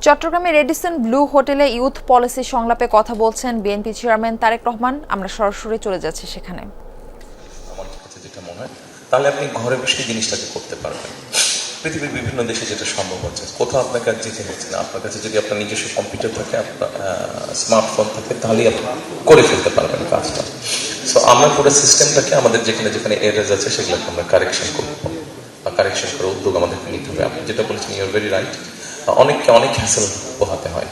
চট্টগ্রামের Radisson blue হোটেলে youth policy সংলাপে কথা বলছেন বিএনপি চেয়ারম্যান তারেক রহমান। আমরা সরাসরি চলে যাচ্ছি সেখানে। আমার কাছে যেটা মনে হয়, তাহলে আপনি ঘরে বসে জিনিসটাকে করতে পারবেন। পৃথিবীর বিভিন্ন দেশে যেটা সম্ভব হচ্ছে, কোথাও আপনাকে আর যেতে হচ্ছে না। আপনার কাছে যদি আপনার নিজস্ব কম্পিউটার থাকে, আপনার স্মার্টফোন থাকে, তাহলেই আপনি করে ফেলতে পারবেন কাজটা। সো আমরা পুরো সিস্টেমটাকে আমাদের যেখানে যেখানে এরার্স আছে সেগুলোকে আমরা কারেকশন করবো বা কারেকশন করার উদ্যোগ আমাদেরকে নিতে হবে। আপনি যেটা বলেছেন, ইউ আর ভেরি রাইট। অনেককে অনেক হ্যাসেল পোহাতে হয়।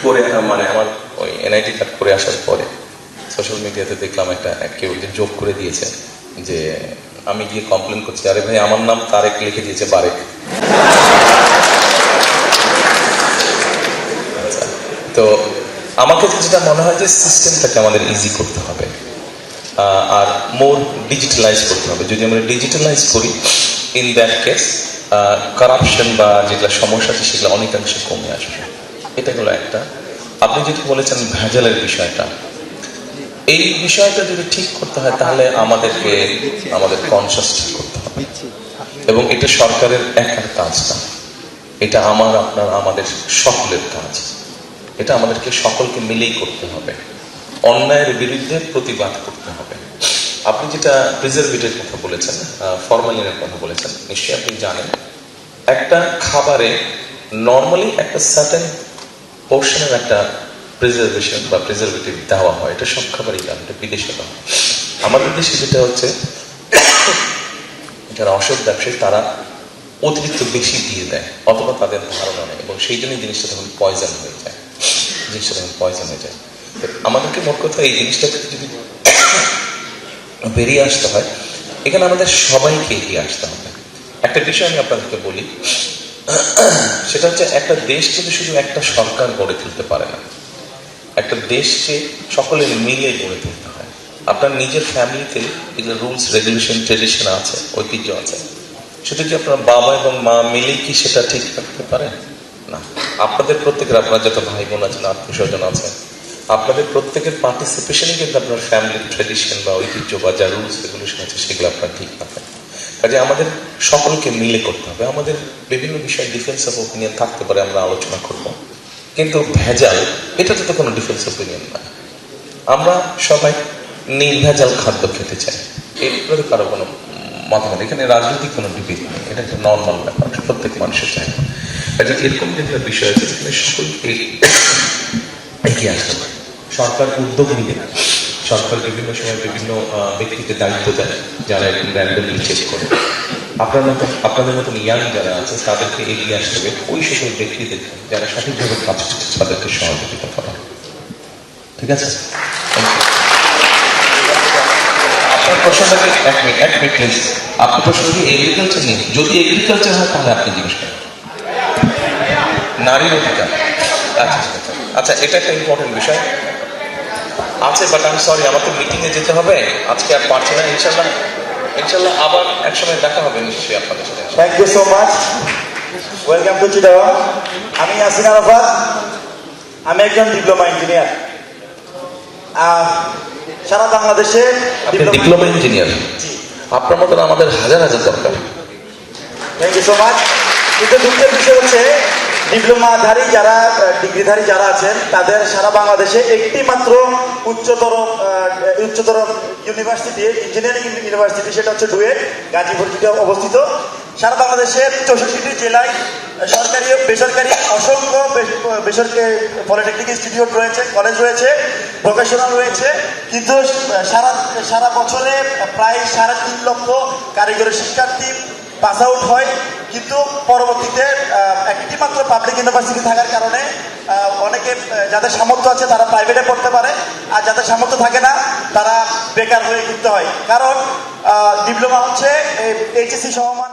করে মানে আমার ওই এনআইটি কার্ড করে আসার পরে সোশ্যাল মিডিয়াতে দেখলাম কেউ যোগ করে দিয়েছে যে আমি গিয়ে কমপ্লেন করছি, আরে ভাই আমার নাম তারেক লিখে দিয়েছে বারেক। আচ্ছা, তো আমাকে যেটা মনে হয় যে সিস্টেমটাকে আমাদের ইজি করতে হবে আর মোর ডিজিটালাইজ করতে হবে। যদি আমরা ডিজিটালাইজ করি, ইন দ্যাট কেস কারাপশন বা যেগুলো সমস্যা আছে সেগুলো অনেকাংশে কমে আসবে। এটা হলো একটা। আপনি যেটা বলেছেন ভেজালের বিষয়টা, এই বিষয়টা যদি ঠিক করতে হয় তাহলে আমাদের কনসাস ঠিক করতে হবে। এবং এটা সরকারের একার কাজ না, এটা আপনার আমাদের সকলের কাজ। এটা আমাদেরকে সকলকে মিলেই করতে হবে। অন্যায়ের বিরুদ্ধে প্রতিবাদ করতে হবে। আপনি যেটা প্রিজারভেটিভের কথা বলেছেন, ফরমালিনের কথা বলেছেন, নিশ্চয়ই আপনি জানেন একটা খাবারে নর্মালি একটা সার্টেন পোর্শনের একটা প্রিজারভেশন বা প্রিজারভেটিভ দেওয়া হয়। এটা সব খাবারই দেওয়া, এটা বিদেশে দেওয়া। আমাদের দেশে যেটা হচ্ছে, যারা অসৎ ব্যবসায়ী তারা অতিরিক্ত বেশি দিয়ে দেয় অথবা তাদের ধারণা নেই, এবং সেই জন্যই জিনিসটা তখন পয়জন হয়ে যায়। আমাদেরকে মোট কথা এই জিনিসটা থেকে যদি বেরিয়ে আসতে হয়, এখানে আমাদের সবাইকে এগিয়ে আসতে হবে। একটা বিষয় আমি আপনাদেরকে বলি, সেটা হচ্ছে একটা দেশ কিন্তু শুধু একটা সরকার গড়ে তুলতে পারে না, একটা দেশকে সকলে মিলে গড়ে তুলতে হয়। আপনার নিজের ফ্যামিলিতে যেগুলো রুলস রেগুলেশন ট্রেডিশন আছে, ঐতিহ্য আছে, সেটা কি আপনার বাবা এবং মা মিলেই কি সেটা ঠিক রাখতে পারে না? আপনাদের প্রত্যেকের, আপনার যত ভাই বোন আছেন, আত্মীয় স্বজন আছে, আপনাদের প্রত্যেকের পার্টিসিপেশনই কিন্তু আপনার ফ্যামিলির ট্রেডিশন বা ঐতিহ্য বা যা রুলস রেগুলেশন আছে সেগুলো আপনার ঠিক রাখেন। কাজে আমাদের সকলকে মিলে করতে হবে। আমাদের বিভিন্ন বিষয়ে ডিফারেন্স অফ ওপিনিয়ন থাকতে পারে, আমরা আলোচনা করব, কিন্তু ভেজাল এটা তো কোনো ডিফারেন্স ওপিনিয়ন না। আমরা সবাই নির্ভেজাল খাদ্য খেতে চাই, এর কারো কোনো মতামত, এখানে রাজনৈতিক কোনো ডিবেট নেই, এটা একটা নর্মাল ব্যাপার, প্রত্যেক মানুষের চাই। কাজে এরকম যেগুলো বিষয় আছে সেখানে সকলকে এগিয়ে আসতে পারে। সরকার উদ্যোগ নিবে, সরকার বিভিন্ন সময় বিভিন্ন ব্যক্তিকে দায়িত্ব দেয় যারা র্যান্ডমলি চেক করে। আপনাদের মতন ইয়াং যারা আছে তাদেরকে এগিয়ে আসতে হবে, ওই সকল ব্যক্তিদের যারা সঠিকভাবে কাজ করছে তাদেরকে সহযোগিতা করা। ঠিক আছে? আপনার প্রশ্নটাকে এক মিনিট প্লিজ। আপনার প্রশ্ন কি এগ্রিকালচার নিয়ে? যদি এগ্রিকালচার হয় তাহলে আপনি জিজ্ঞেস করেন। নারীর অধিকার, আচ্ছা এটা একটা ইম্পর্টেন্ট বিষয় আছে, বাট আমি সরি, আমাকে মিটিংয়ে যেতে হবে, আজকে আর পারছি না। ইনশাল্লাহ আবার একসময় দেখা হবে নিশ্চয়ই আপনাদের সাথে। Thank you so much. Welcome to Chittagong. আমি ইয়াসিন আরাফাত, আমি একজন ডিপ্লোমা ইঞ্জিনিয়ার। সারা বাংলাদেশে ডিপ্লোমা ইঞ্জিনিয়ার? আপনার মতন আমাদের হাজার হাজার দরকার। Thank you so much. কিন্তু দুঃখের বিষয় হচ্ছে ডিপ্লোমাধারী যারা, ডিগ্রিধারী যারা আছেন, তাদের সারা বাংলাদেশে একটি মাত্র উচ্চতর ইউনিভার্সিটি, ইঞ্জিনিয়ারিং ইউনিভার্সিটি, সেটা হচ্ছে ডুয়েট, গাজীপুর অবস্থিত। সারা বাংলাদেশের 64টি জেলায় সরকারি বেসরকারি অসংখ্য বেসরকারি পলিটেকনিক ইনস্টিটিউট রয়েছে, কলেজ রয়েছে, ভোকেশনাল রয়েছে, কিন্তু সারা বছরে প্রায় 3.5 লক্ষ কারিগরি শিক্ষার্থী পাস আউট হয়। কিন্তু পরবর্তীতে একটি মাত্র পাবলিক ইউনিভার্সিটি থাকার কারণে অনেকে যাদের সামর্থ্য আছে তারা প্রাইভেটে পড়তে পারে, আর যাদের সামর্থ্য থাকে না তারা বেকার হয়ে ঘুরতে হয়। কারণ ডিপ্লোমা হচ্ছে এইচএসসি সমমান।